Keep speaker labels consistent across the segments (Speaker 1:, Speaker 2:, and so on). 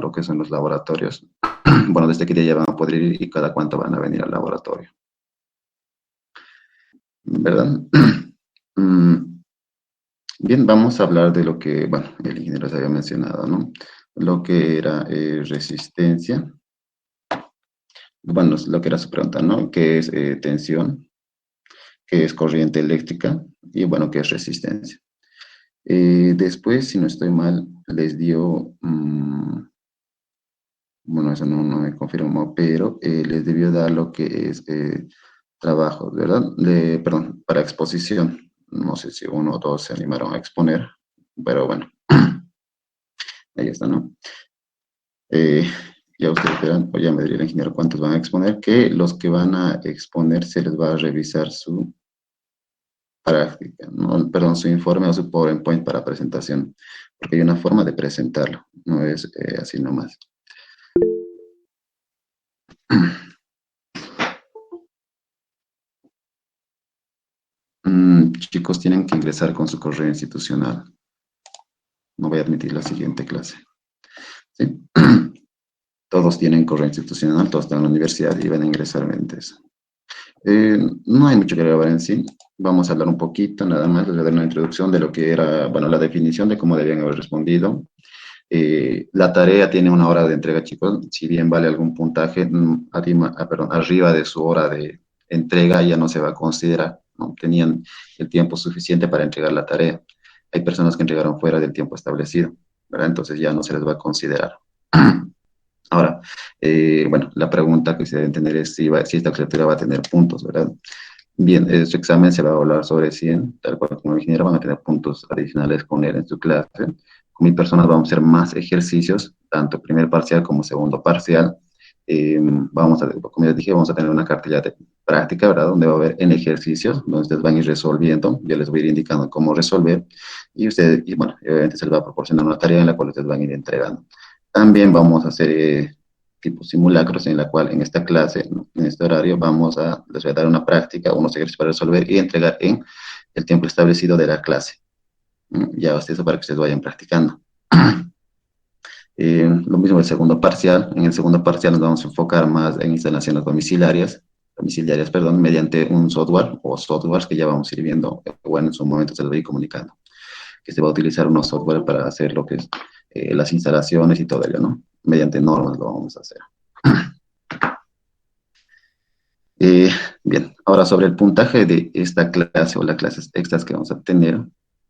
Speaker 1: lo que son los laboratorios. Bueno, desde qué día ya van a poder ir y cada cuánto van a venir al laboratorio, ¿verdad? Mm, Bien, vamos a hablar de lo que, bueno, el ingeniero se había mencionado, ¿no? Lo que era resistencia. Bueno, es lo que era su pregunta, ¿no? ¿Qué es tensión? ¿Qué es corriente eléctrica? Y bueno, ¿qué es resistencia? Después, si no estoy mal, les dio, bueno, eso no me confirmó, pero les debió dar lo que es trabajo, ¿verdad? Perdón, para exposición. No sé si uno o dos se animaron a exponer, pero bueno, ahí está, ¿no? Eh, ya ustedes verán, o ya me diría el ingeniero cuántos van a exponer, que los que van a exponer se les va a revisar su práctica, ¿no? Perdón, su informe o su PowerPoint para presentación, porque hay una forma de presentarlo, no es así nomás. Chicos, tienen que ingresar con su correo institucional. No voy a admitir la siguiente clase. ¿Sí? Todos tienen correo institucional, todos están en la universidad y van a ingresar mediante eso. No hay mucho que grabar en sí. Vamos a hablar un poquito, nada más, les voy a dar una introducción de lo que era, bueno, la definición de cómo debían haber respondido. La tarea tiene una hora de entrega, chicos. Si bien vale algún puntaje, perdón, arriba de su hora de entrega ya no se va a considerar, ¿no? Tenían el tiempo suficiente para entregar la tarea. Hay personas que entregaron fuera del tiempo establecido, ¿verdad? Entonces ya no se les va a considerar. Ahora, bueno, la pregunta que se deben tener es si esta criatura va a tener puntos, ¿verdad? Bien, su examen se va a evaluar sobre 100, tal cual como ingeniero van a tener puntos adicionales con él en su clase. Con mi personas vamos a hacer más ejercicios, tanto primer parcial como segundo parcial. Vamos a, como ya dije, vamos a tener una cartilla de práctica, ¿verdad? Donde va a haber en ejercicios, donde ustedes van a ir resolviendo. Yo les voy a ir indicando cómo resolver. Y ustedes, y bueno, obviamente se les va a proporcionar una tarea en la cual ustedes van a ir entregando. También vamos a hacer tipo simulacros en la cual en esta clase, en este horario, les voy a dar una práctica, unos ejercicios para resolver y entregar en el tiempo establecido de la clase. Ya eso para que ustedes vayan practicando. Lo mismo el segundo parcial. En el segundo parcial nos vamos a enfocar más en instalaciones domiciliarias, perdón, mediante un software o softwares que ya vamos a ir viendo, bueno, en su momento se los voy a ir comunicando, que se va a utilizar unos software para hacer lo que es las instalaciones y todo ello, ¿no? Mediante normas lo vamos a hacer. Bien, ahora sobre el puntaje de esta clase o las clases extras que vamos a tener.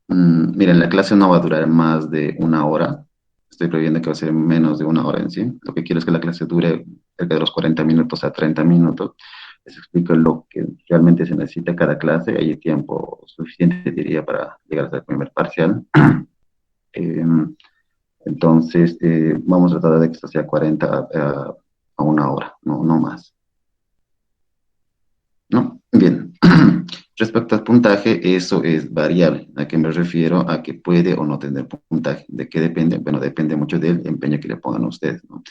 Speaker 1: Miren, la clase no va a durar más de una hora. Estoy previendo que va a ser menos de una hora en sí. Lo que quiero es que la clase dure cerca de los 40 minutos a 30 minutos. Les explico lo que realmente se necesita cada clase. Hay tiempo suficiente, diría, para llegar hasta el primer parcial. Entonces, vamos a tratar de que esto sea 40 a una hora, no más. ¿No? Bien. Respecto al puntaje, eso es variable. ¿A qué me refiero? A que puede o no tener puntaje. ¿De qué depende? Bueno, depende mucho del empeño que le pongan ustedes, ¿no?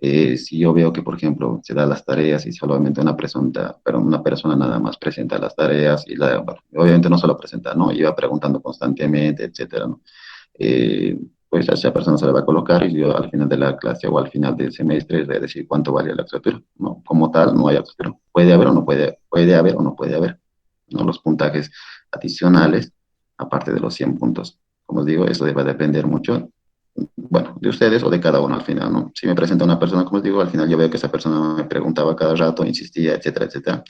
Speaker 1: Si yo veo que, por ejemplo, se dan las tareas y solamente una persona nada más presenta las tareas y bueno, obviamente no solo presenta, ¿no? Iba preguntando constantemente, etcétera, ¿no? Pues a esa persona se le va a colocar y yo al final de la clase o al final del semestre voy a decir cuánto vale la asignatura. No, como tal, no hay asignatura. Puede haber o no puede haber o no puede haber, ¿no? Los puntajes adicionales, aparte de los 100 puntos. Como os digo, eso va a depender mucho, bueno, de ustedes o de cada uno al final, ¿no? Si me presenta una persona, como os digo, al final yo veo que esa persona me preguntaba cada rato, insistía, etcétera, etcétera.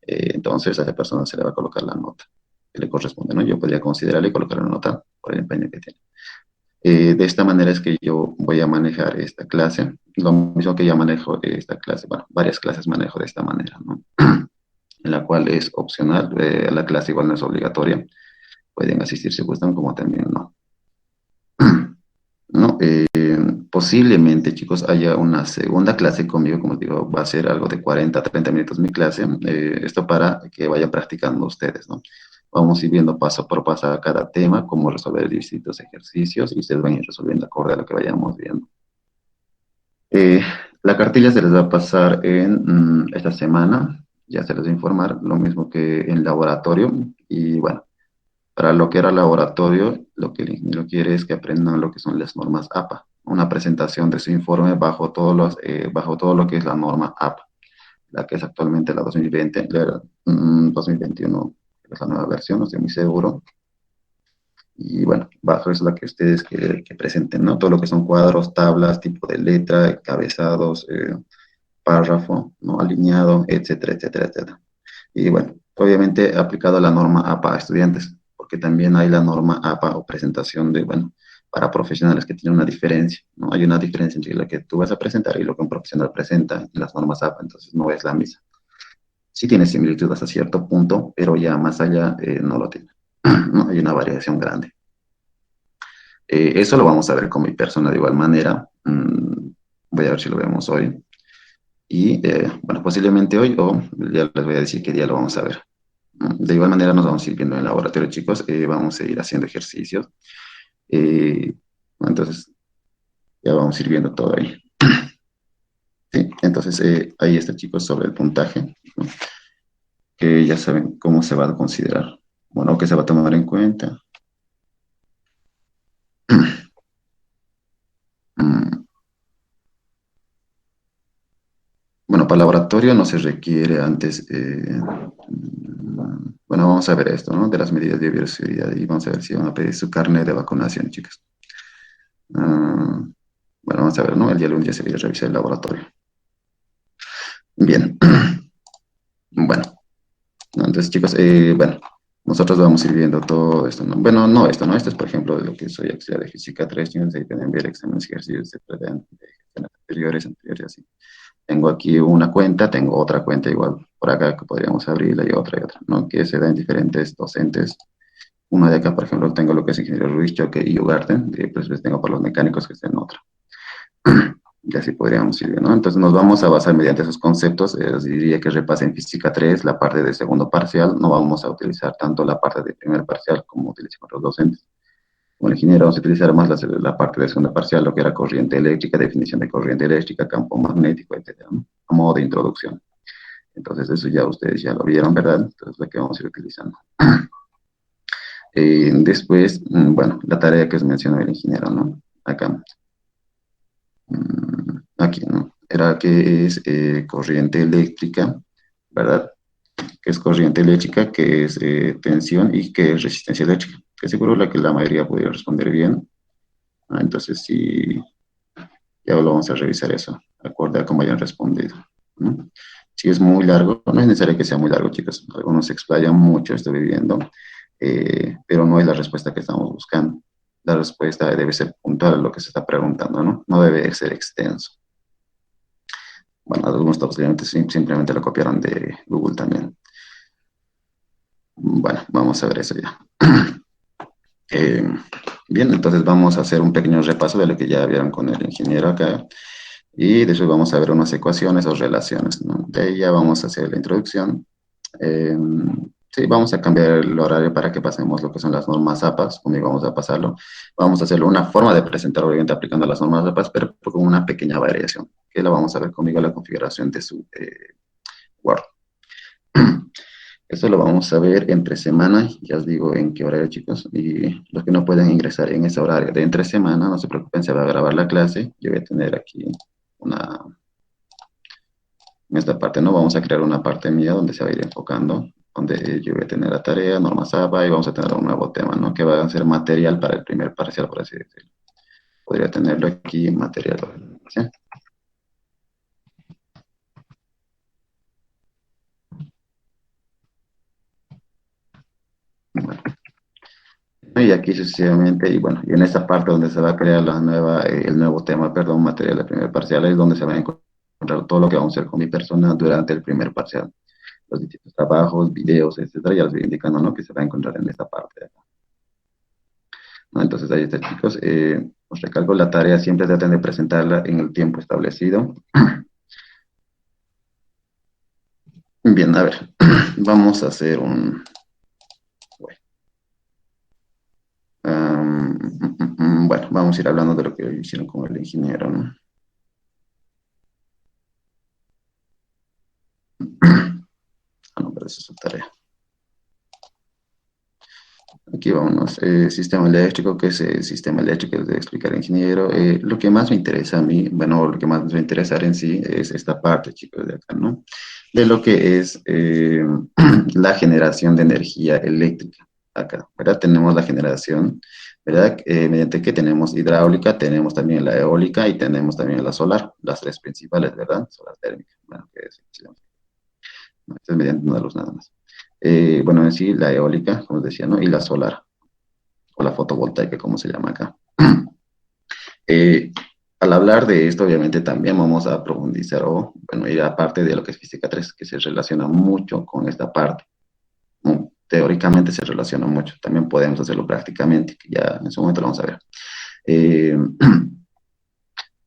Speaker 1: Entonces a esa persona se le va a colocar la nota que le corresponde, ¿no? Yo podría considerarle y colocar la nota por el empeño que tiene. De esta manera es que yo voy a manejar esta clase. Lo mismo que ya manejo esta clase, bueno, varias clases manejo de esta manera, ¿no? En la cual es opcional, la clase igual no es obligatoria. Pueden asistir si gustan, como también no. ¿No? Posiblemente, chicos, haya una segunda clase conmigo, como digo, va a ser algo de 40 a 30 minutos mi clase. Esto para que vayan practicando ustedes, ¿no? Vamos a ir viendo paso por paso cada tema, cómo resolver distintos ejercicios y ustedes van a ir resolviendo acorde a lo que vayamos viendo. La cartilla se les va a pasar en esta semana, ya se les va a informar, lo mismo que en laboratorio. Y bueno, para lo que era laboratorio, lo que el ingeniero quiere es que aprendan lo que son las normas APA, una presentación de su informe bajo todo lo que es la norma APA, la que es actualmente la 2020, 2021, es la nueva versión, no estoy muy seguro. Y bueno, bajo es la que ustedes que presenten, ¿no? Todo lo que son cuadros, tablas, tipo de letra, cabezados, párrafo, ¿no? Alineado, etcétera, etcétera, etcétera. Y bueno, obviamente aplicado a la norma APA a estudiantes, porque también hay la norma APA o presentación de, bueno, para profesionales que tienen una diferencia, ¿no? Hay una diferencia entre lo que tú vas a presentar y lo que un profesional presenta en las normas APA, entonces no es la misma. Sí tiene similitud hasta cierto punto, pero ya más allá no lo tiene. ¿No? Hay una variación grande. Eso lo vamos a ver con mi persona de igual manera. Voy a ver si lo vemos hoy. Y bueno, posiblemente hoy o ya les voy a decir qué día lo vamos a ver. De igual manera nos vamos a ir viendo en el laboratorio, chicos. Vamos a ir haciendo ejercicios. Eh, entonces, ya vamos a ir viendo todo ahí. Sí, entonces ahí está, chicos, sobre el puntaje, ¿no? Que ya saben cómo se va a considerar. Bueno, qué se va a tomar en cuenta. Mm, Bueno, para laboratorio no se requiere antes. Bueno, vamos a ver esto, ¿no? De las medidas de bioseguridad y vamos a ver si van a pedir su carnet de vacunación, chicas. Ah, bueno, vamos a ver, ¿no? El día lunes ya se viene a revisar el laboratorio. Bien. Bueno, ¿no? Entonces, chicos, bueno, nosotros vamos a ir viendo todo esto, ¿no? Bueno, no esto, ¿no? Esto es, por ejemplo, de lo que soy auxiliar de física 3, chicos, ahí pueden ver exámenes, ejercicios, de anteriores, así. Tengo aquí una cuenta, tengo otra cuenta igual por acá que podríamos abrirla y otra, ¿no? Que se da en diferentes docentes. Uno de acá, por ejemplo, tengo lo que es ingeniero Ruiz, Choque y Ugarte, y pues tengo para los mecánicos que está en otra. Y así podríamos ir, ¿no? Entonces nos vamos a basar mediante esos conceptos. Diría que repasen física 3 la parte de segundo parcial. No vamos a utilizar tanto la parte de primer parcial como utilizamos los docentes. Como ingeniero vamos a utilizar más la parte de segunda parcial, lo que era corriente eléctrica, definición de corriente eléctrica, campo magnético, etcétera, ¿no? A modo de introducción. Entonces eso ya ustedes ya lo vieron, ¿verdad? Entonces lo que vamos a ir utilizando. Después, bueno, la tarea que os mencionó el ingeniero, ¿no? Acá. Aquí, ¿no? Era que es corriente eléctrica, ¿verdad? Que es corriente eléctrica, que es tensión y que es resistencia eléctrica. Que seguro la que la mayoría podría responder bien. Entonces, sí, ya lo vamos a revisar eso, acorde a cómo hayan respondido, ¿no? Si es muy largo, no es necesario que sea muy largo, chicos. Algunos se explayan mucho, estoy viviendo, pero no es la respuesta que estamos buscando. La respuesta debe ser puntual a lo que se está preguntando, ¿no? No debe ser extenso. Bueno, algunos posiblemente simplemente lo copiaron de Google también. Bueno, vamos a ver eso ya. Eh, bien, entonces vamos a hacer un pequeño repaso de lo que ya vieron con el ingeniero acá. Y después vamos a ver unas ecuaciones o relaciones, ¿no? De ahí ya vamos a hacer la introducción. Eh, sí, vamos a cambiar el horario para que pasemos lo que son las normas APAS, conmigo vamos a pasarlo. Vamos a hacerlo una forma de presentar, obviamente aplicando las normas APAS, pero con una pequeña variación, que la vamos a ver conmigo la configuración de su Word. Eso lo vamos a ver entre semana, ya os digo en qué horario, chicos, y los que no pueden ingresar en ese horario de entre semana, no se preocupen, se va a grabar la clase. Yo voy a tener aquí una, en esta parte, ¿no? Vamos a crear una parte mía donde se va a ir enfocando, donde yo voy a tener la tarea, normas APA, y vamos a tener un nuevo tema, ¿no? Que va a ser material para el primer parcial, por así decirlo. Podría tenerlo aquí, material, ¿sí? Bueno, y aquí sucesivamente, y bueno, y en esta parte donde se va a crear el nuevo tema, perdón, material del primer parcial, es donde se va a encontrar todo lo que vamos a hacer con mi persona durante el primer parcial. Los distintos trabajos, videos, etcétera, ya les voy indicando, ¿no? Que se va a encontrar en esta parte de acá, ¿no? Entonces ahí está, chicos. Os recalco la tarea, siempre traten de presentarla en el tiempo establecido. Bien, a ver, vamos a hacer un... Bueno, bueno, vamos a ir hablando de lo que hicieron con el ingeniero, ¿no? Ah, no, pero esa es su tarea. Aquí vámonos. Sistema eléctrico, ¿qué es el sistema eléctrico? Es de explicar el ingeniero. Lo que más me interesa a mí, bueno, lo que más me va a interesar en sí es esta parte, chicos, de acá, ¿no? De lo que es la generación de energía eléctrica. Acá, ¿verdad? Tenemos la generación, ¿verdad? Mediante que tenemos hidráulica, tenemos también la eólica y tenemos también la solar, las tres principales, ¿verdad? Solar térmica, bueno, que es, no, esto es mediante una luz nada más. Bueno, en sí, la eólica, como decía, ¿no? Y la solar, o la fotovoltaica, como se llama acá. Eh, Al hablar de esto, obviamente también vamos a profundizar, o, bueno, ir aparte de lo que es física 3 que se relaciona mucho con esta parte. ¿No? Teóricamente se relaciona mucho, también podemos hacerlo prácticamente, que ya en su momento lo vamos a ver. Eh,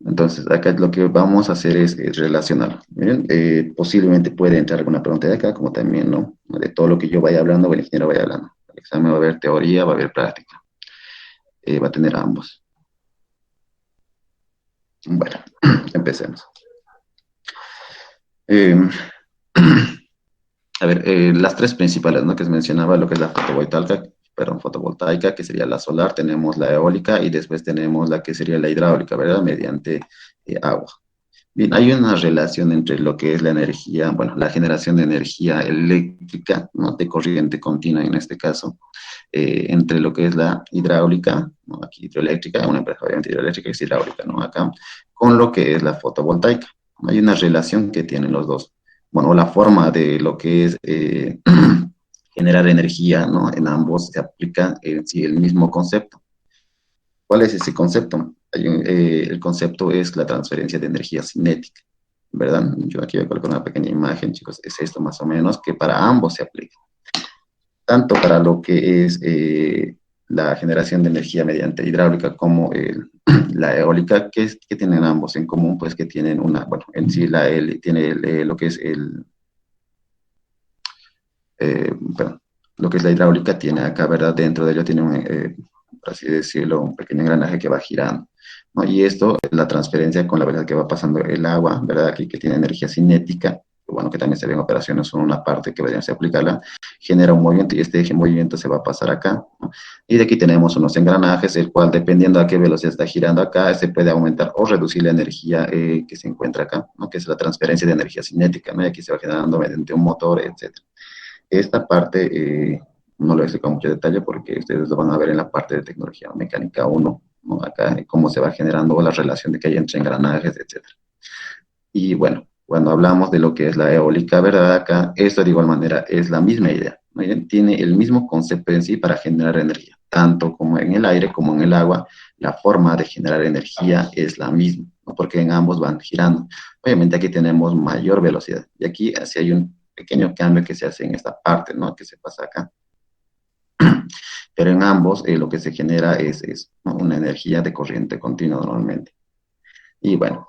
Speaker 1: entonces, acá lo que vamos a hacer es relacionar. Miren, posiblemente puede entrar alguna pregunta de acá, como también, ¿no? De todo lo que yo vaya hablando, o el ingeniero vaya hablando. El examen va a haber teoría, va a haber práctica. Va a tener ambos. Bueno, empecemos. Eh, a ver, las tres principales, ¿no? Que se mencionaba, lo que es la fotovoltaica, perdón, fotovoltaica, que sería la solar, tenemos la eólica y después tenemos la que sería la hidráulica, ¿verdad? Mediante agua. Bien, hay una relación entre lo que es la energía, bueno, la generación de energía eléctrica, ¿no? De corriente continua en este caso, entre lo que es la hidráulica, ¿no? Aquí hidroeléctrica, una empresa obviamente hidroeléctrica es hidráulica, ¿no? Acá, con lo que es la fotovoltaica. Hay una relación que tienen los dos. Bueno, la forma de lo que es generar energía, ¿no? En ambos se aplica en sí el mismo concepto. ¿Cuál es ese concepto? El concepto es la transferencia de energía cinética, ¿verdad? Yo aquí voy a colocar una pequeña imagen, chicos, es esto más o menos, que para ambos se aplica. Tanto para lo que es la generación de energía mediante hidráulica como la eólica, que tienen ambos en común, pues que tienen una, bueno, en sí tiene lo que es perdón, lo que es la hidráulica tiene acá, ¿verdad? Dentro de ello tiene un, por así decirlo, un pequeño engranaje que va girando, ¿no? Y esto es la transferencia con la verdad que va pasando el agua, ¿verdad? Aquí que tiene energía cinética, bueno, que también se ve en operaciones, son una parte que deberíamos aplicarla, genera un movimiento y este movimiento se va a pasar acá, ¿no? Y de aquí tenemos unos engranajes, el cual dependiendo a qué velocidad está girando acá, se puede aumentar o reducir la energía que se encuentra acá, ¿no? Que es la transferencia de energía cinética, ¿no? Y aquí se va generando mediante un motor, etcétera. Esta parte no lo explico con mucho detalle porque ustedes lo van a ver en la parte de tecnología mecánica 1, ¿no? Acá cómo se va generando la relación de que hay entre engranajes, etcétera. Y bueno, cuando hablamos de lo que es la eólica, ¿verdad? Acá esto de igual manera es la misma idea, ¿no? Tiene el mismo concepto en sí para generar energía, tanto como en el aire como en el agua, la forma de generar energía es la misma, ¿no? Porque en ambos van girando. Obviamente aquí tenemos mayor velocidad y aquí así hay un pequeño cambio que se hace en esta parte, ¿no? Que se pasa acá. Pero en ambos lo que se genera es ¿no? Una energía de corriente continua normalmente. Y bueno,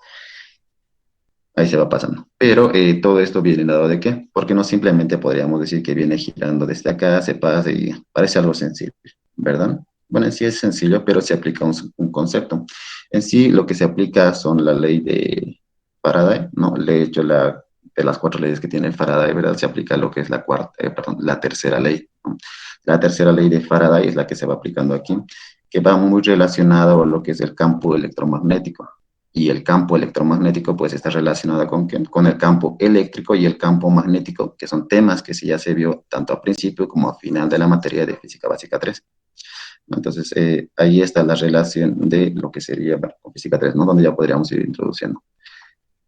Speaker 1: ahí se va pasando. Pero todo esto viene dado de qué? Porque no simplemente podríamos decir que viene girando desde acá, se pasa y parece algo sencillo, ¿verdad? Bueno, en sí es sencillo, pero se aplica un concepto. En sí lo que se aplica son la ley de Faraday, ¿no? De hecho, de las cuatro leyes que tiene Faraday, ¿verdad? Se aplica lo que es la cuarta, perdón, la tercera ley, ¿no? La tercera ley de Faraday es la que se va aplicando aquí, que va muy relacionado a lo que es el campo electromagnético y el campo electromagnético pues está relacionado con el campo eléctrico y el campo magnético, que son temas que sí ya se vio tanto a principio como a final de la materia de física básica 3. Entonces, ahí está la relación de lo que sería bueno, física 3, ¿no? Donde ya podríamos ir introduciendo.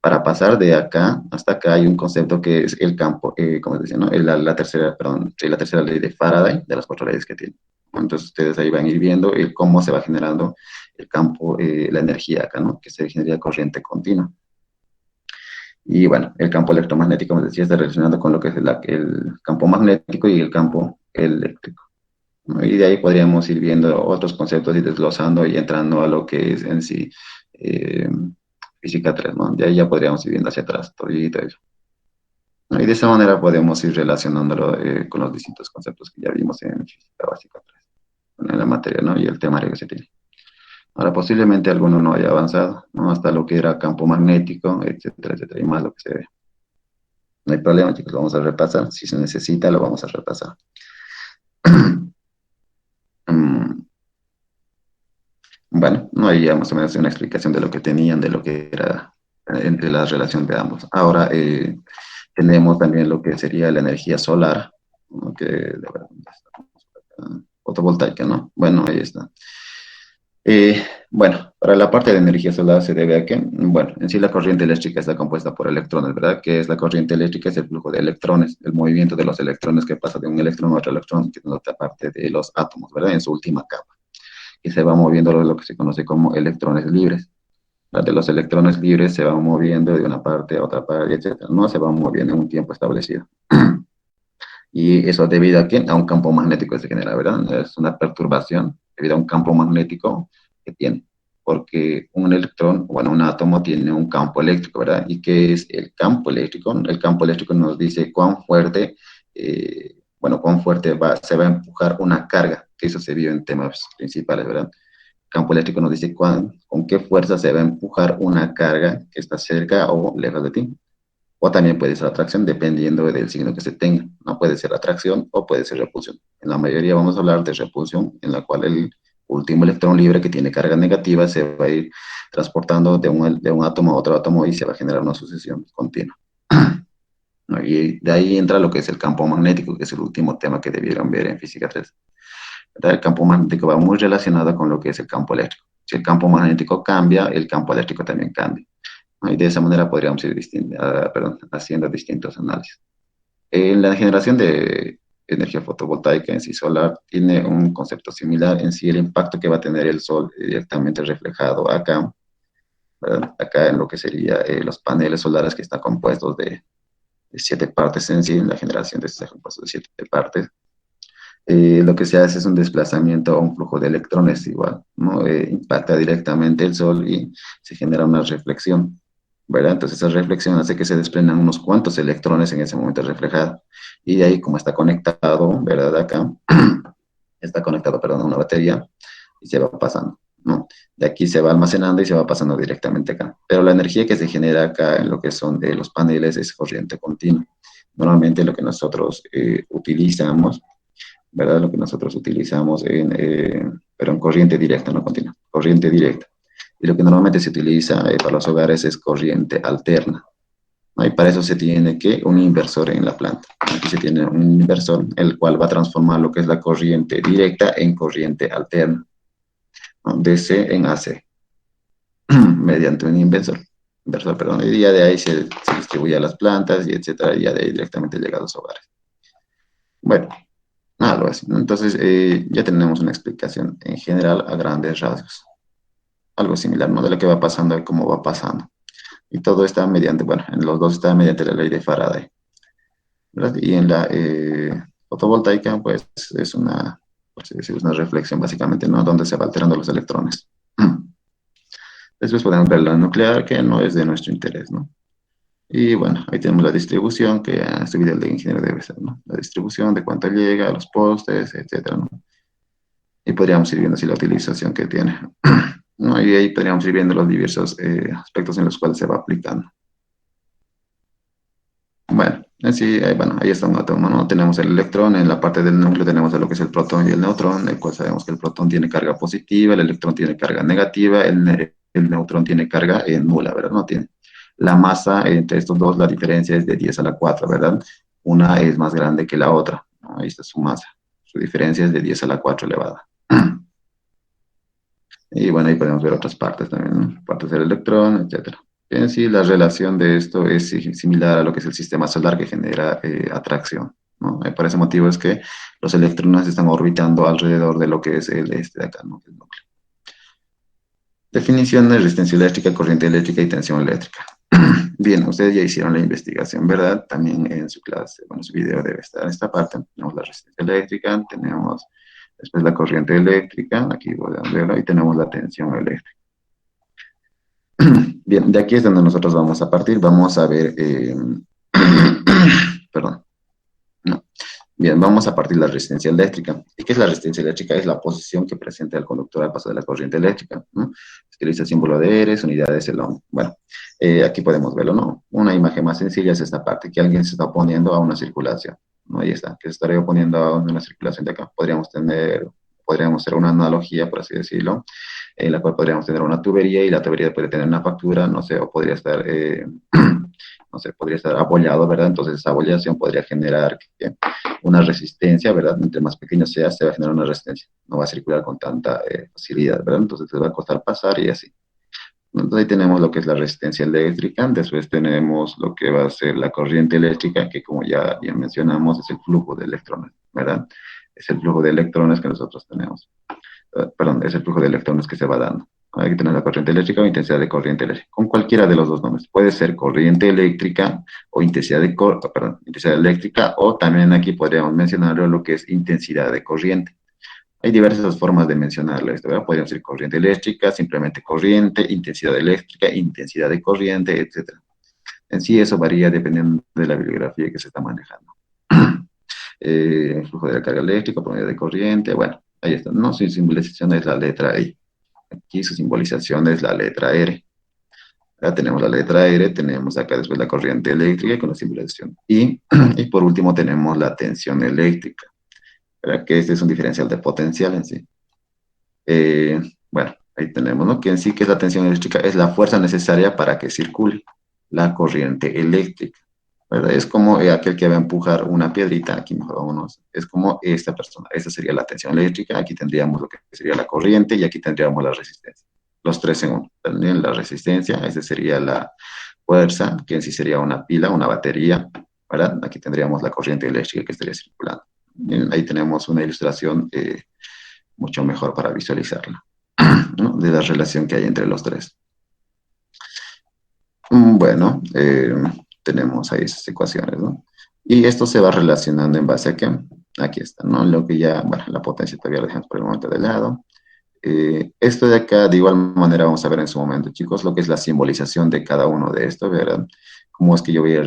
Speaker 1: Para pasar de acá hasta acá hay un concepto que es el campo, como decía, ¿no? La tercera, perdón, sí, la tercera ley de Faraday, de las cuatro leyes que tiene. Entonces ustedes ahí van a ir viendo cómo se va generando el campo, la energía acá, ¿no? Que se genera corriente continua. Y bueno, el campo electromagnético, como decía, está relacionado con lo que es el campo magnético y el campo eléctrico, ¿no? Y de ahí podríamos ir viendo otros conceptos y desglosando y entrando a lo que es en sí física 3, ¿no? De ahí ya podríamos ir viendo hacia atrás, todo eso. ¿No? Y de esa manera podemos ir relacionándolo con los distintos conceptos que ya vimos en física básica 3, en la materia, ¿no? Y el temario que se tiene. Ahora, posiblemente alguno no haya avanzado, ¿no? Hasta lo que era campo magnético, etcétera, etcétera, y más lo que se ve. No hay problema, chicos, lo vamos a repasar. Si se necesita, lo vamos a repasar. Bueno, no hay ya más o menos una explicación de lo que tenían, de lo que era entre la relación de ambos. Ahora tenemos también lo que sería la energía solar, ¿no? Fotovoltaica, ¿no? Bueno, ahí está. Bueno, para la parte de energía solar se debe a que, bueno, en sí la corriente eléctrica está compuesta por electrones, ¿verdad? ¿Qué es la corriente eléctrica? Es el flujo de electrones, el movimiento de los electrones que pasa de un electrón a otro electrón, que es la otra parte de los átomos, ¿verdad? En su última capa. Y se va moviendo lo que se conoce como electrones libres. De los electrones libres se van moviendo de una parte a otra parte, etcétera. No se van moviendo en un tiempo establecido. Y eso debido a que a un campo magnético se genera, ¿verdad? Es una perturbación debido a un campo magnético que tiene. Porque un electrón, bueno, un átomo tiene un campo eléctrico, ¿verdad? ¿Y qué es el campo eléctrico? El campo eléctrico nos dice cuán fuerte, bueno, cuán fuerte se va a empujar una carga, que eso se vio en temas principales, ¿verdad? Campo eléctrico nos dice con qué fuerza se va a empujar una carga que está cerca o lejos de ti. O también puede ser atracción dependiendo del signo que se tenga. No puede ser atracción o puede ser repulsión. En la mayoría vamos a hablar de repulsión, en la cual el último electrón libre que tiene carga negativa se va a ir transportando de un átomo a otro átomo y se va a generar una sucesión continua. ¿No? Y de ahí entra lo que es el campo magnético, que es el último tema que debieron ver en física 3. ¿Verdad? El campo magnético va muy relacionado con lo que es el campo eléctrico. Si el campo magnético cambia, el campo eléctrico también cambia. ¿No? Y de esa manera podríamos ir haciendo distintos análisis. La generación de energía fotovoltaica en sí solar tiene un concepto similar en sí, el impacto que va a tener el sol directamente reflejado acá, ¿verdad? Acá en lo que sería los paneles solares que están compuestos de 7 partes en sí, la generación de estos compuestos de 7 partes. Lo que se hace es un desplazamiento o un flujo de electrones igual, ¿no? Impacta directamente el sol y se genera una reflexión, ¿verdad? Entonces esa reflexión hace que se desprendan unos cuantos electrones en ese momento reflejado. Y de ahí, como está conectado, ¿verdad? Acá, está conectado, perdón, a una batería y se va pasando, ¿no? De aquí se va almacenando y se va pasando directamente acá. Pero la energía que se genera acá en lo que son de los paneles es corriente continua. Normalmente lo que nosotros utilizamos, ¿verdad? Lo que nosotros utilizamos pero en corriente directa, no continua, corriente directa. Y lo que normalmente se utiliza para los hogares es corriente alterna, ¿no? Y para eso se tiene un inversor en la planta. Aquí se tiene un inversor, el cual va a transformar lo que es la corriente directa en corriente alterna, ¿no? DC en AC, mediante un inversor, perdón. Y ya de ahí se distribuye a las plantas y etcétera, y ya de ahí directamente llega a los hogares. Bueno, algo así, ¿no? Entonces, ya tenemos una explicación en general a grandes rasgos. Algo similar, ¿no? De lo que va pasando y cómo va pasando. Y todo está mediante, bueno, en los dos está mediante la ley de Faraday, ¿verdad? Y en la fotovoltaica, pues, es una, por así decirlo, una reflexión básicamente, ¿no? Donde se va alterando los electrones. Después podemos ver la nuclear, que no es de nuestro interés, ¿no? Y bueno, ahí tenemos la distribución, que este video de ingeniero debe ser, ¿no? La distribución de cuánto llega, a los postes, etcétera, ¿no? Y podríamos ir viendo así la utilización que tiene, ¿no? Y ahí podríamos ir viendo los diversos aspectos en los cuales se va aplicando. Bueno, así, bueno, ahí está un átomo, ¿no? Tenemos el electrón, en la parte del núcleo tenemos lo que es el protón y el neutrón, el cual sabemos que el protón tiene carga positiva, el electrón tiene carga negativa, el neutrón tiene carga nula, ¿verdad? No tiene. La masa entre estos dos, la diferencia es de 10 a la 4, ¿verdad? Una es más grande que la otra, ¿no? Ahí está su masa. Su diferencia es de 10 a la 4 elevada. Y bueno, ahí podemos ver otras partes también, ¿no? Partes del electrón, etcétera. En sí, la relación de esto es similar a lo que es el sistema solar que genera atracción, ¿no? Por ese motivo es que los electrones están orbitando alrededor de lo que es el este de acá, ¿no? El núcleo. Definición de resistencia eléctrica, corriente eléctrica y tensión eléctrica. Bien, ustedes ya hicieron la investigación, ¿verdad? También en su clase, bueno, su video debe estar en esta parte. Tenemos la resistencia eléctrica, tenemos después la corriente eléctrica, aquí voy a verlo, y tenemos la tensión eléctrica. Bien, de aquí es donde nosotros vamos a partir, vamos a ver, perdón, no. Bien, vamos a partir de la resistencia eléctrica. ¿Y qué es la resistencia eléctrica? Es la posición que presenta el conductor al paso de la corriente eléctrica, ¿no? Utiliza el símbolo de Eres, unidades el ohm. Bueno, aquí podemos verlo, ¿no? Una imagen más sencilla es esta parte, que alguien se está oponiendo a una circulación, ¿no? Ahí está, que se estaría oponiendo a una circulación de acá. Podríamos hacer una analogía, por así decirlo, en la cual podríamos tener una tubería y la tubería puede tener una factura, no sé, o podría estar, no sé, podría estar abollado, ¿verdad? Entonces esa abollación podría generar una resistencia, ¿verdad? Entre más pequeño sea, se va a generar una resistencia, no va a circular con tanta facilidad, ¿verdad? Entonces te va a costar pasar y así. Entonces ahí tenemos lo que es la resistencia eléctrica, después tenemos lo que va a ser la corriente eléctrica, que como ya bien mencionamos es el flujo de electrones, ¿verdad? Es el flujo de electrones que nosotros tenemos. Perdón, es el flujo de electrones que se va dando. Hay que tener la corriente eléctrica o intensidad de corriente eléctrica, con cualquiera de los dos nombres. Puede ser corriente eléctrica o intensidad de, perdón, intensidad eléctrica, o también aquí podríamos mencionarlo lo que es intensidad de corriente. Hay diversas formas de mencionarlo esto, ¿verdad? Podríamos decir corriente eléctrica, simplemente corriente, intensidad eléctrica, intensidad de corriente, etcétera. En sí eso varía dependiendo de la bibliografía que se está manejando. Flujo de la carga eléctrica, promedio de corriente, bueno, ahí está, ¿no? Su simbolización es la letra I. Aquí su simbolización es la letra R. Ya tenemos la letra R, tenemos acá después la corriente eléctrica con la simbolización I, y por último tenemos la tensión eléctrica, ¿verdad? Que este es un diferencial de potencial en sí. Eh, bueno, ahí tenemos, ¿no? Que en sí, que es la tensión eléctrica, es la fuerza necesaria para que circule la corriente eléctrica, ¿verdad? Es como aquel que va a empujar una piedrita, aquí mejor vámonos, es como esta persona, esta sería la tensión eléctrica, aquí tendríamos lo que sería la corriente y aquí tendríamos la resistencia. Los tres en uno. También la resistencia, esa sería la fuerza, que en sí sería una pila, una batería, ¿verdad? Aquí tendríamos la corriente eléctrica que estaría circulando. Bien, ahí tenemos una ilustración mucho mejor para visualizarla, ¿no? De la relación que hay entre los tres. Bueno, tenemos ahí esas ecuaciones, ¿no? Y esto se va relacionando en base a qué. Aquí está, ¿no? Lo que ya, bueno, la potencia todavía la dejamos por el momento de lado. Esto de acá, de igual manera, vamos a ver en su momento, chicos, lo que es la simbolización de cada uno de estos, ¿verdad? Cómo es que yo voy a,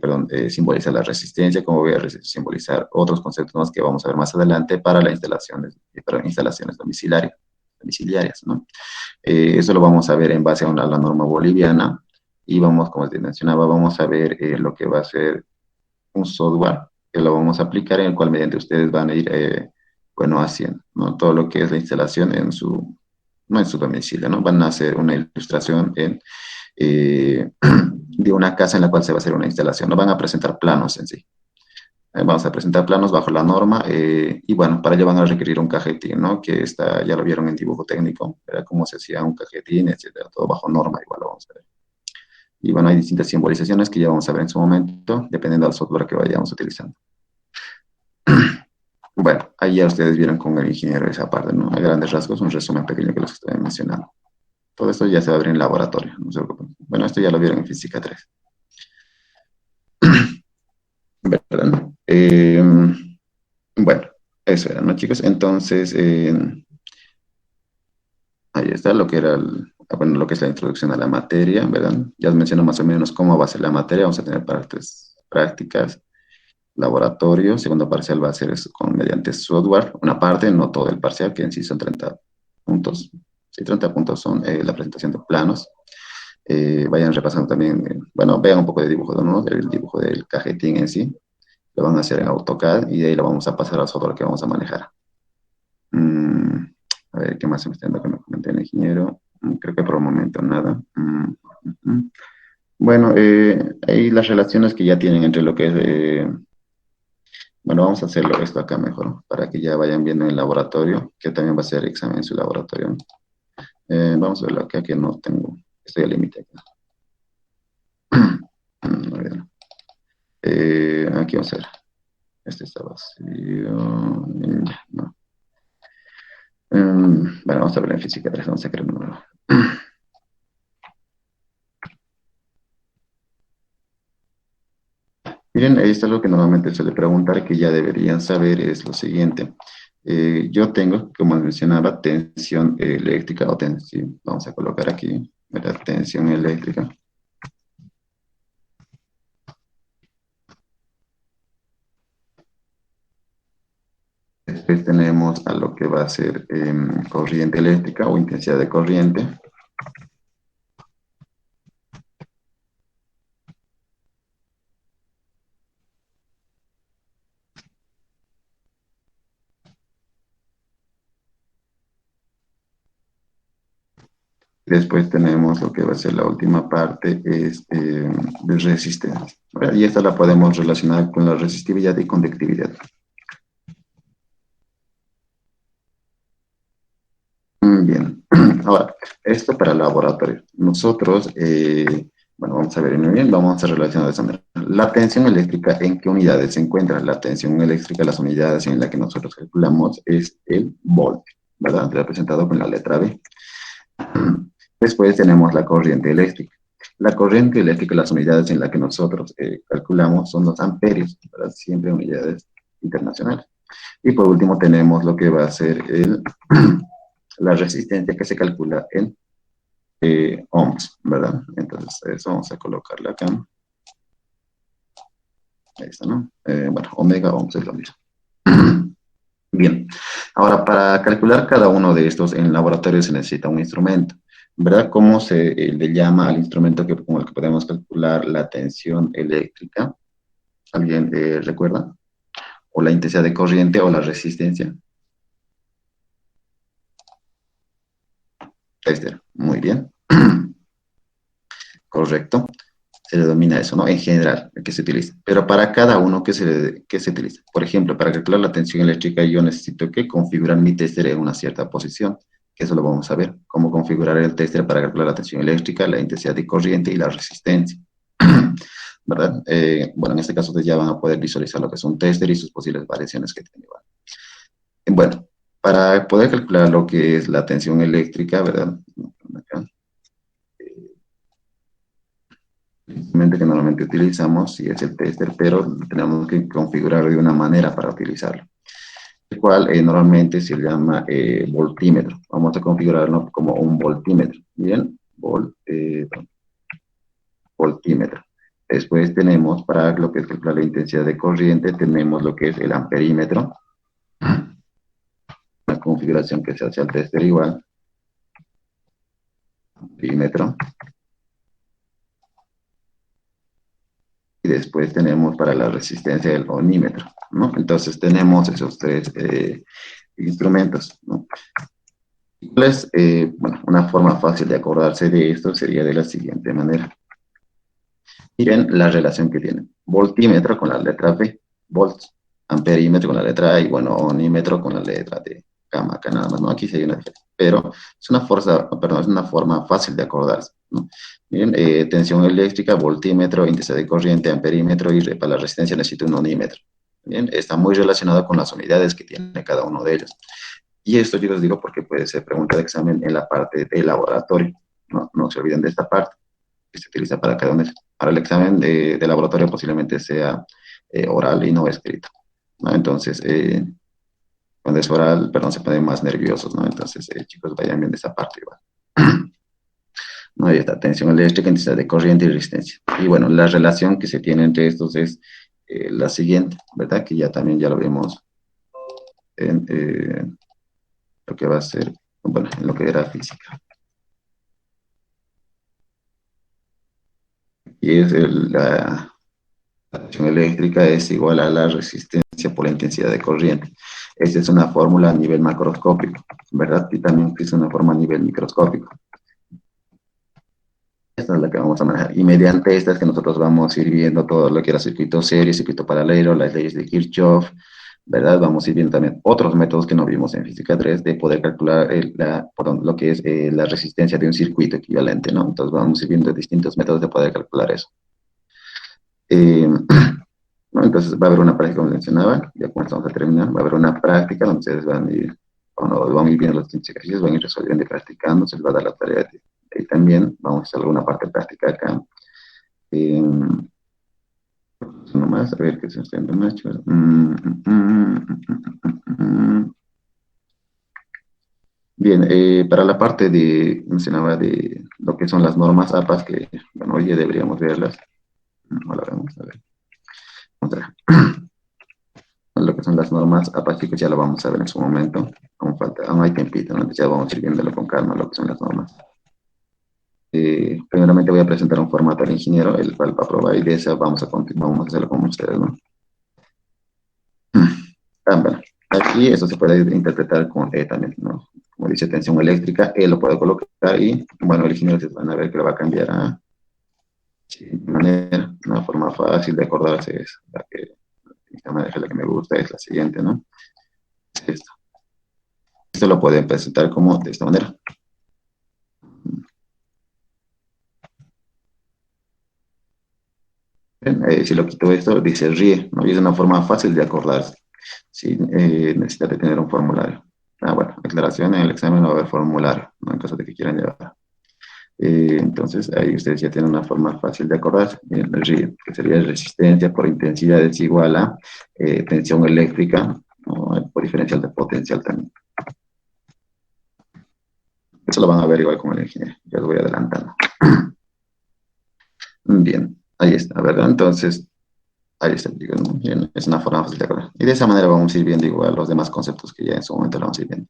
Speaker 1: perdón, simbolizar la resistencia, cómo voy a simbolizar otros conceptos más que vamos a ver más adelante para las instalaciones, para instalaciones domiciliarias, ¿no? Eso lo vamos a ver en base a, a la norma boliviana y vamos, como les mencionaba, vamos a ver lo que va a ser un software que lo vamos a aplicar en el cual mediante ustedes van a ir, bueno, haciendo, ¿no? Todo lo que es la instalación en su, no en su domicilio, ¿no? Van a hacer una ilustración en, de una casa en la cual se va a hacer una instalación, no van a presentar planos en sí. Vamos a presentar planos bajo la norma y bueno, para ello van a requerir un cajetín, ¿no? Que está, ya lo vieron en dibujo técnico, era cómo se hacía un cajetín, etcétera, todo bajo norma, igual lo vamos a ver. Y bueno, hay distintas simbolizaciones que ya vamos a ver en su momento, dependiendo del software que vayamos utilizando. Bueno, ahí ya ustedes vieron con el ingeniero esa parte, ¿no? A grandes rasgos, un resumen pequeño que les estoy mencionando. Todo esto ya se va a ver en laboratorio, no se preocupen. Bueno, esto ya lo vieron en física 3. ¿Verdad? Bueno, eso era, ¿no, chicos? Entonces, ahí está lo que era bueno, lo que es la introducción a la materia, ¿verdad? Ya os menciono más o menos cómo va a ser la materia. Vamos a tener partes prácticas, laboratorio. Segundo parcial va a ser eso mediante software. Una parte, no todo el parcial, que en sí son 30 puntos. Sí, 30 puntos son la presentación de planos. Vayan repasando también, bueno, vean un poco de dibujo, ¿no? El dibujo del cajetín en sí. Lo van a hacer en AutoCAD y de ahí lo vamos a pasar al software que vamos a manejar. Mm, a ver, ¿qué más se me está dando que me comenté el ingeniero? Creo que por el momento nada. Bueno, hay las relaciones que ya tienen entre lo que es... bueno, vamos a hacerlo esto acá mejor, para que ya vayan viendo en el laboratorio, que también va a ser examen en su laboratorio. Vamos a verlo acá, que no tengo... Estoy al límite acá. A ver. Aquí vamos a ver. Este está vacío. No. Bueno, vamos a ver en física 3, vamos a crear un número. Miren, esto es lo que normalmente suele preguntar, que ya deberían saber, es lo siguiente. Yo tengo, como mencionaba, tensión eléctrica o tensión, vamos a colocar aquí, ¿verdad? Tensión eléctrica. Después tenemos a lo que va a ser corriente eléctrica o intensidad de corriente. Después tenemos lo que va a ser la última parte, es de resistencia. ¿Verdad? Y esta la podemos relacionar con la resistividad y conductividad. Bien, ahora, esto para el laboratorio. Nosotros, bueno, vamos a ver muy bien, vamos a relacionar de esa manera. La tensión eléctrica, ¿en qué unidades se encuentra? La tensión eléctrica, las unidades en las que nosotros calculamos es el volt, ¿verdad? Representado con la letra B. Después tenemos la corriente eléctrica. La corriente eléctrica, las unidades en las que nosotros calculamos son los amperios, ¿verdad? Siempre unidades internacionales. Y por último tenemos lo que va a ser la resistencia que se calcula en ohms, ¿verdad? Entonces, eso vamos a colocarle acá. Ahí está, ¿no? Bueno, omega ohms es lo mismo. Bien, ahora para calcular cada uno de estos en laboratorio se necesita un instrumento, ¿verdad? ¿Cómo se le llama al instrumento con el que podemos calcular la tensión eléctrica? ¿Alguien recuerda? ¿O la intensidad de corriente o la resistencia? Tester, muy bien. Correcto. Se le denomina eso, ¿no? En general, el que se utiliza. Pero para cada uno, ¿qué se utiliza? Por ejemplo, para calcular la tensión eléctrica, yo necesito que configurar mi tester en una cierta posición, que eso lo vamos a ver. Cómo configurar el tester para calcular la tensión eléctrica, la intensidad de corriente y la resistencia. ¿Verdad? Bueno, en este caso ustedes ya van a poder visualizar lo que es un tester y sus posibles variaciones que tiene. Bueno, para poder calcular lo que es la tensión eléctrica, ¿verdad? Acá. El instrumento que normalmente utilizamos sí es el tester, pero tenemos que configurar de una manera para utilizarlo, el cual normalmente se llama voltímetro. Vamos a configurarlo como un voltímetro. Bien, voltímetro. Después tenemos, para lo que es calcular la intensidad de corriente, tenemos lo que es el amperímetro. La configuración que se hace al tester igual. Amperímetro. Y después tenemos para la resistencia el ohmímetro, ¿no? Entonces tenemos esos tres instrumentos, ¿no? Pues, bueno, una forma fácil de acordarse de esto sería de la siguiente manera. Miren la relación que tienen. Voltímetro con la letra V, volts, amperímetro con la letra A y, bueno, ohmímetro con la letra D. Acá nada más, ¿no? Aquí sí hay una diferencia. Pero es una forma fácil de acordarse, ¿no? Miren, tensión eléctrica, voltímetro, intensidad de corriente, amperímetro y para la resistencia necesito un ohmímetro. Bien, está muy relacionado con las unidades que tiene cada uno de ellos. Y esto yo les digo porque puede ser pregunta de examen en la parte de laboratorio. No, no se olviden de esta parte que se utiliza para cada uno. Para el examen de laboratorio posiblemente sea oral y no escrito, ¿no? Entonces, cuando es oral, perdón, se ponen más nerviosos, ¿no? Entonces, chicos, vayan bien de esa parte igual. ¿No? Hay esta tensión eléctrica, intensidad de corriente y resistencia. Y bueno, la relación que se tiene entre estos es la siguiente, ¿verdad? Que ya también ya lo vimos en lo que va a ser, bueno, en lo que era física. Y es la tensión eléctrica es igual a la resistencia por la intensidad de corriente. Esta es una fórmula a nivel macroscópico, ¿verdad? Y también existe una forma a nivel microscópico. Esta es la que vamos a manejar. Y mediante esta es que nosotros vamos a ir viendo todo lo que era circuito serie, circuito paralelo, las leyes de Kirchhoff, ¿verdad? Vamos a ir viendo también otros métodos que no vimos en física 3 de poder calcular lo que es la resistencia de un circuito equivalente, ¿no? Entonces vamos a ir viendo distintos métodos de poder calcular eso. ¿No? Entonces va a haber una práctica, como mencionaba, ya cuando estamos a terminar, va a haber una práctica donde ustedes van a ir, van a ir viendo los distintos ejercicios, van a ir resolviendo y practicando, se les va a dar la tarea de ahí también, vamos a hacer alguna parte práctica acá. Nomás, a ver qué se está viendo más. Bien, para la parte de, mencionaba de lo que son las normas APAS, que, bueno, hoy ya deberíamos verlas. No la vemos, a ver. Otra. Lo que son las normas APAS, chicos, ya lo vamos a ver en su momento. Aún hay tiempito, ¿no? Entonces ya vamos a ir viéndolo con calma, lo que son las normas. Primeramente voy a presentar un formato al ingeniero, el cual va a probar y de esa vamos a hacerlo con ustedes, ¿no? Bueno. Aquí eso se puede interpretar con E también, ¿no? Como dice tensión eléctrica, E lo puede colocar y, bueno, el ingeniero van a ver que lo va a cambiar a sí, de manera, una forma fácil de acordarse es la que, la que me gusta, es la siguiente, ¿no? Es esta. Esto lo pueden presentar como de esta manera. Si lo quito esto, dice ríe, ¿no? Y es una forma fácil de acordarse, sin necesidad de tener un formulario. Ah, bueno, aclaración, en el examen no va a haber formulario, ¿no? En caso de que quieran llevar. Entonces, ahí ustedes ya tienen una forma fácil de acordarse. El ríe, que sería resistencia por intensidad es igual a tensión eléctrica, ¿no? Por diferencial de potencial también. Eso lo van a ver igual con el ingeniero, ya lo voy adelantando. Bien, ahí está, ¿verdad? Entonces, ahí está, digo, ¿no? Bien, es una forma fácil de acordar. Y de esa manera vamos a ir viendo igual los demás conceptos que ya en su momento lo vamos a ir viendo.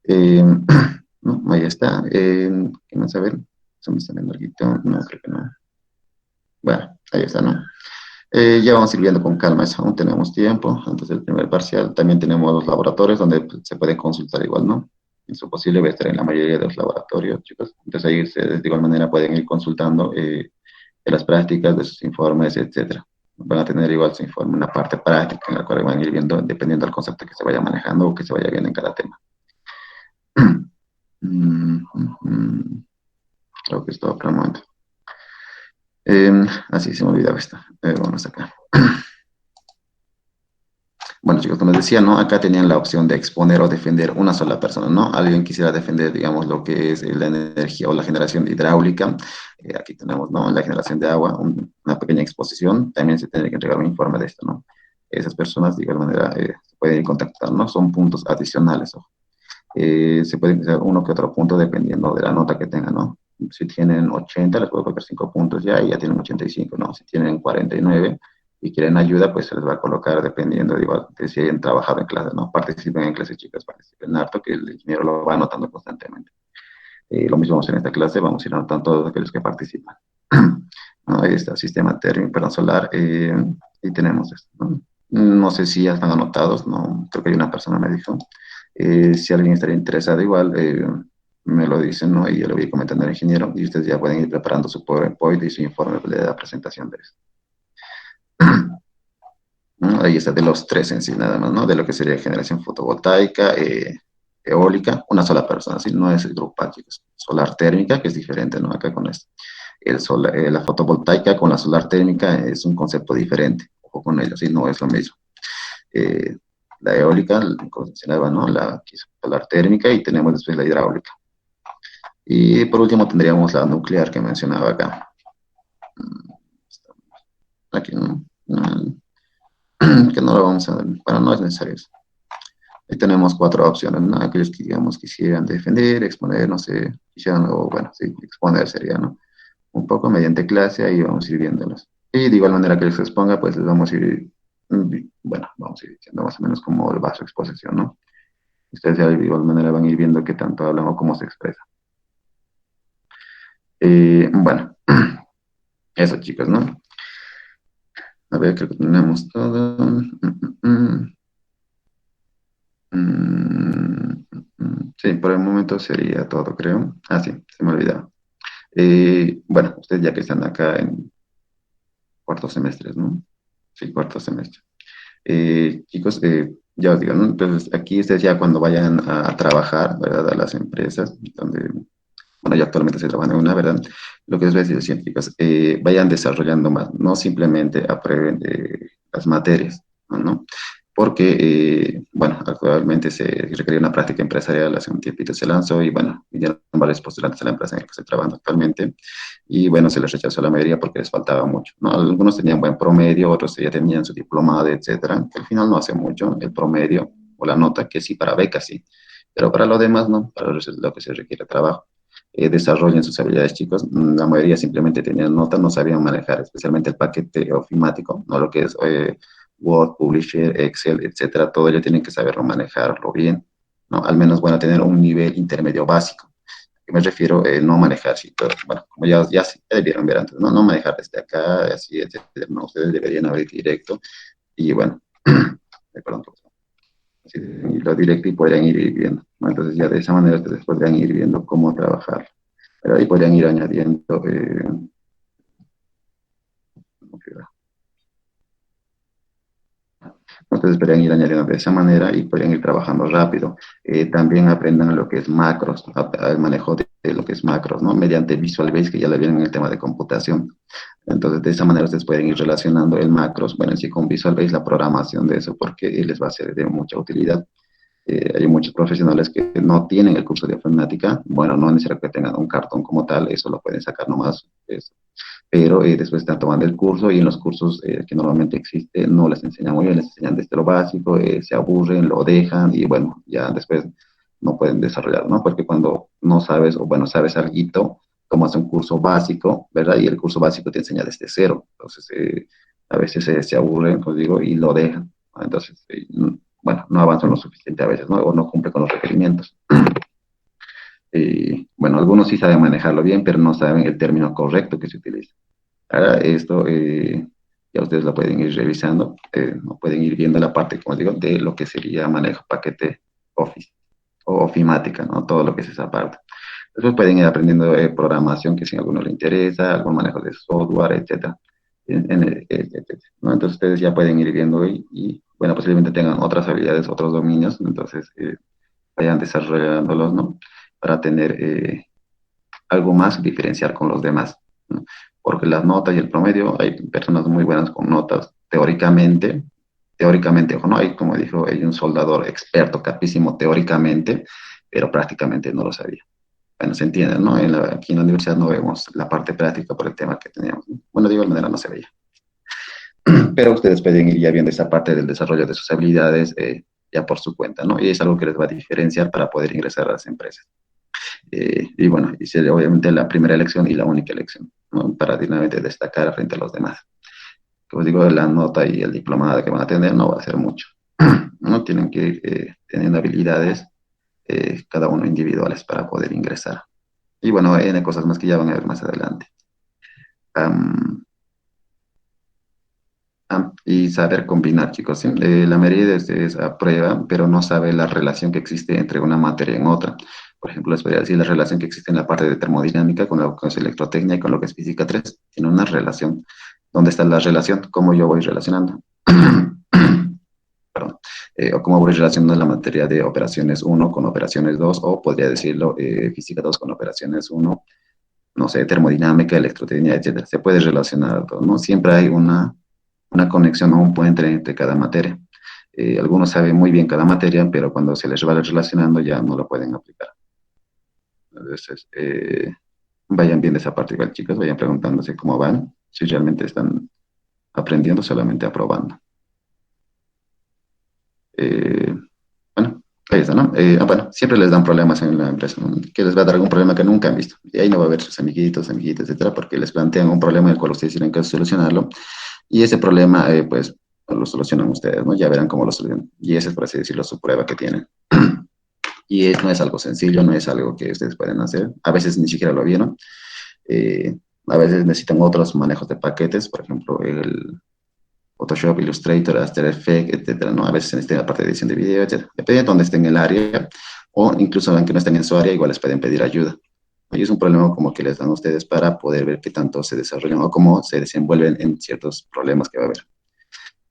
Speaker 1: Eh, no, ahí está. ¿Qué más a ver? ¿Se me está viendo algo? No, creo que no. Bueno, ahí está, ¿no? Ya vamos a ir viendo con calma eso, aún tenemos tiempo antes del primer parcial. También tenemos los laboratorios donde pues, se pueden consultar igual, ¿no? En su posible va a estar en la mayoría de los laboratorios, chicos. Entonces ahí ustedes de igual manera pueden ir consultando de las prácticas, de sus informes, etcétera. Van a tener igual su informe, una parte práctica en la cual van a ir viendo dependiendo del concepto que se vaya manejando o que se vaya viendo en cada tema. Creo que es todo por el momento. Así se me olvidaba esto. Vamos acá. Bueno, chicos, como les decía, ¿no? Acá tenían la opción de exponer o defender una sola persona, ¿no? Alguien quisiera defender, digamos, lo que es la energía o la generación hidráulica. Aquí tenemos, ¿no? La generación de agua, una pequeña exposición. También se tiene que entregar un informe de esto, ¿no? Esas personas, de igual manera, se pueden contactar, ¿no? Son puntos adicionales, ojo. Se puede hacer uno que otro punto dependiendo de la nota que tengan, ¿no? Si tienen 80, les puedo colocar 5 puntos ya y ya tienen 85, ¿no? Si tienen 49 y quieren ayuda, pues se les va a colocar dependiendo de, igual, de si hayan trabajado en clase, ¿no? Participen en clases chicas, participen harto, que el ingeniero lo va anotando constantemente. Lo mismo vamos en esta clase, vamos a ir anotando todos aquellos que participan. ¿No? Ahí está, sistema térmico, perdón, solar, y tenemos esto, ¿no? No sé si ya están anotados, no, creo que hay una persona me dijo. Si alguien estaría interesado, igual me lo dicen, ¿no? Y yo le voy comentando al ingeniero y ustedes ya pueden ir preparando su PowerPoint y su informe de la presentación de esto. ¿No? Ahí está de los tres en sí, nada más, ¿no? De lo que sería generación fotovoltaica, eólica, una sola persona, ¿sí? No es el grupal, chicos. Solar térmica, que es diferente, ¿no? Acá con esto. La fotovoltaica con la solar térmica es un concepto diferente, ojo con ello, ¿sí? No es lo mismo. Eh, la eólica, como mencionaba, ¿no? La solar térmica y tenemos después la hidráulica. Y por último tendríamos la nuclear que mencionaba acá. Aquí no, que no lo vamos a ver. Bueno, no es necesario eso. Ahí tenemos cuatro opciones, ¿no? Aquellos que, digamos, quisieran defender, exponer, no sé, quisieran, o bueno, sí, exponer sería, ¿no? Un poco mediante clase, ahí vamos a ir viéndolos. Y de igual manera que les exponga, pues les vamos a ir, bueno, vamos a ir diciendo más o menos cómo va su exposición, ¿no? Ustedes ya de igual manera van a ir viendo qué tanto hablan o cómo se expresa. Bueno, eso chicos, ¿no? A ver, creo que tenemos todo. Sí, por el momento sería todo, creo. Ah, sí, se me olvidaba. Bueno, ustedes ya que están acá en cuarto semestre, ¿no? Sí, cuarto semestre. Chicos, ya os digo, ¿no? Entonces, aquí ustedes ya cuando vayan a trabajar, ¿verdad? A las empresas, donde, bueno, yo actualmente estoy trabajando en una, ¿verdad? Lo que les voy a decir, científicos, vayan desarrollando más, no simplemente aprueben las materias, ¿no? Porque, bueno, actualmente se requiere una práctica empresarial, hace un tiempito se lanzó y, bueno, vinieron varios postulantes a la empresa en la que estoy trabajando actualmente y, bueno, se les rechazó la mayoría porque les faltaba mucho, ¿no? Algunos tenían buen promedio, otros ya tenían su diplomado, etcétera, que al final no hace mucho el promedio o la nota, que sí, para becas sí, pero para lo demás no, para lo que se requiere trabajo. Desarrollen sus habilidades, chicos. La mayoría simplemente tenían notas, no sabían manejar, especialmente el paquete ofimático, no lo que es Word, Publisher, Excel, etcétera. Todo ello tienen que saberlo manejarlo bien, ¿no? Al menos van a tener un nivel intermedio básico. ¿A qué me refiero? No manejar, sí, pero, bueno, como ya debieron ver antes, ¿no? No manejar desde acá, así, etcétera. No, ustedes deberían abrir directo y, bueno, perdón, Sí, y lo directo y podrían ir viendo, ¿no? Entonces ya de esa manera ustedes podrían ir viendo cómo trabajar. Pero ahí podrían ir añadiendo, ustedes podrían ir añadiendo de esa manera y podrían ir trabajando rápido. También aprendan lo que es macros, el manejo de lo que es macros, ¿no? Mediante Visual Basic, que ya le vienen en el tema de computación. Entonces, de esa manera ustedes pueden ir relacionando el macros, bueno, sí con Visual Basic, la programación de eso, porque les va a ser de mucha utilidad. Hay muchos profesionales que no tienen el curso de informática, bueno, no es necesario que tengan un cartón como tal, eso lo pueden sacar nomás, eso, pero después están tomando el curso y en los cursos que normalmente existen no les enseñan muy bien, les enseñan desde lo básico, se aburren, lo dejan y bueno, ya después no pueden desarrollar, ¿no? Porque cuando no sabes, o bueno, sabes algo, tomas un curso básico, ¿verdad? Y el curso básico te enseña desde cero, entonces a veces se aburren, pues digo, y lo dejan, ¿no? Entonces, bueno, no avanzan lo suficiente a veces, ¿no? O no cumple con los requerimientos. Bueno, algunos sí saben manejarlo bien, pero no saben el término correcto que se utiliza. Ahora, esto ya ustedes lo pueden ir revisando, no pueden ir viendo la parte, como digo, de lo que sería manejo paquete Office o ofimática, ¿no? Todo lo que es esa parte. Después pueden ir aprendiendo programación, que si a alguno le interesa, algún manejo de software, etcétera. Etcétera, ¿no? Entonces ustedes ya pueden ir viendo bueno, posiblemente tengan otras habilidades, otros dominios, entonces vayan desarrollándolos, ¿no? Para tener algo más, diferenciar con los demás, ¿no? Porque las notas y el promedio, hay personas muy buenas con notas teóricamente, ojo, no hay, como dijo, hay un soldador experto, capísimo teóricamente, pero prácticamente no lo sabía. Bueno, se entiende, ¿no? Aquí en la universidad no vemos la parte práctica por el tema que teníamos, ¿no? Bueno, de igual manera no se veía. Pero ustedes pueden ir ya viendo esa parte del desarrollo de sus habilidades ya por su cuenta, ¿no? Y es algo que les va a diferenciar para poder ingresar a las empresas. Y bueno, y sería obviamente la primera elección y la única elección, ¿no? Para dignamente destacar frente a los demás. Como digo, la nota y el diplomado que van a tener no va a ser mucho, ¿no? Tienen que ir teniendo habilidades, cada uno individuales para poder ingresar. Y bueno, hay cosas más que ya van a ver más adelante. Um, y saber combinar, chicos, ¿sí? La mayoría de ustedes aprueban, pero no sabe la relación que existe entre una materia y otra. Por ejemplo, les voy a decir la relación que existe en la parte de termodinámica con lo que es electrotecnia y con lo que es física 3. Tiene una relación. ¿Dónde está la relación? ¿Cómo yo voy relacionando? Perdón. O cómo voy relacionando la materia de operaciones 1 con operaciones 2, o podría decirlo física 2 con operaciones 1, no sé, termodinámica, electrotecnia, etcétera. Se puede relacionar todo, ¿no? Siempre hay una conexión o un puente entre cada materia. Algunos saben muy bien cada materia, pero cuando se les va relacionando ya no lo pueden aplicar. Entonces, vayan bien de esa parte igual, chicos, vayan preguntándose cómo van, si realmente están aprendiendo, solamente aprobando. Eh, bueno, ahí está, ¿no? Bueno, siempre les dan problemas en la empresa, ¿no? Que les va a dar algún problema que nunca han visto. Y ahí no va a haber sus amiguitos, amiguitas, etcétera, porque les plantean un problema en el cual ustedes tienen que solucionarlo. Y ese problema, pues, lo solucionan ustedes, ¿no? Ya verán cómo lo solucionan. Y esa es, por así decirlo, su prueba que tienen. Y no es algo sencillo, no es algo que ustedes pueden hacer. A veces ni siquiera lo vieron. Eh, a veces necesitan otros manejos de paquetes, por ejemplo, el Photoshop, Illustrator, After Effects, etcétera, ¿no? A veces necesitan la parte de edición de video, etcétera. Depende de dónde estén en el área, o incluso aunque no estén en su área, igual les pueden pedir ayuda. Y es un problema como que les dan a ustedes para poder ver qué tanto se desarrollan o cómo se desenvuelven en ciertos problemas que va a haber,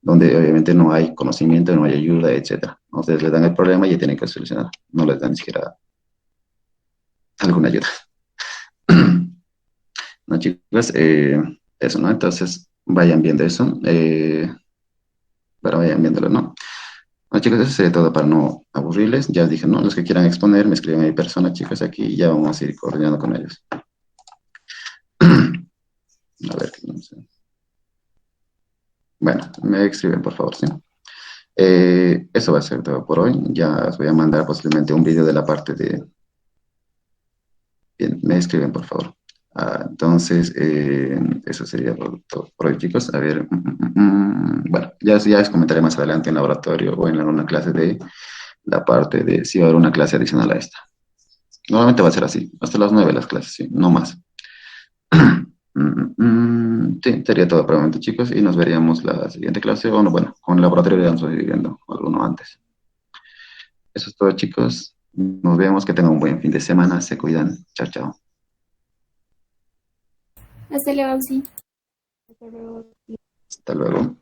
Speaker 1: donde obviamente no hay conocimiento, no hay ayuda, etcétera. Ustedes les dan el problema y ya tienen que solucionar, no les dan ni siquiera alguna ayuda. No, chicos, eso, ¿no? Entonces, vayan viendo eso, pero vayan viéndolo, ¿no? Bueno, chicos, eso sería todo para no aburrirles. Ya os dije, ¿no? Los que quieran exponer, me escriben a mi persona, chicos, aquí y ya vamos a ir coordinando con ellos. A ver, no sé. Bueno, me escriben, por favor, ¿sí? Eso va a ser todo por hoy. Ya os voy a mandar posiblemente un video de la parte de... Bien, me escriben, por favor. Entonces, eso sería todo por hoy, chicos. A ver, bueno, ya les comentaré más adelante en laboratorio o en alguna clase de la parte de si va a haber una clase adicional a esta. Normalmente va a ser así, hasta las 9 las clases, sí, no más. Sí, sería todo por el momento, chicos, y nos veríamos la siguiente clase, o no, bueno, con el laboratorio ya nos estoy viendo alguno antes. Eso es todo, chicos. Nos vemos, que tengan un buen fin de semana. Se cuidan. Chao, chao.
Speaker 2: Hasta luego, sí.
Speaker 3: Hasta luego.
Speaker 1: Hasta luego.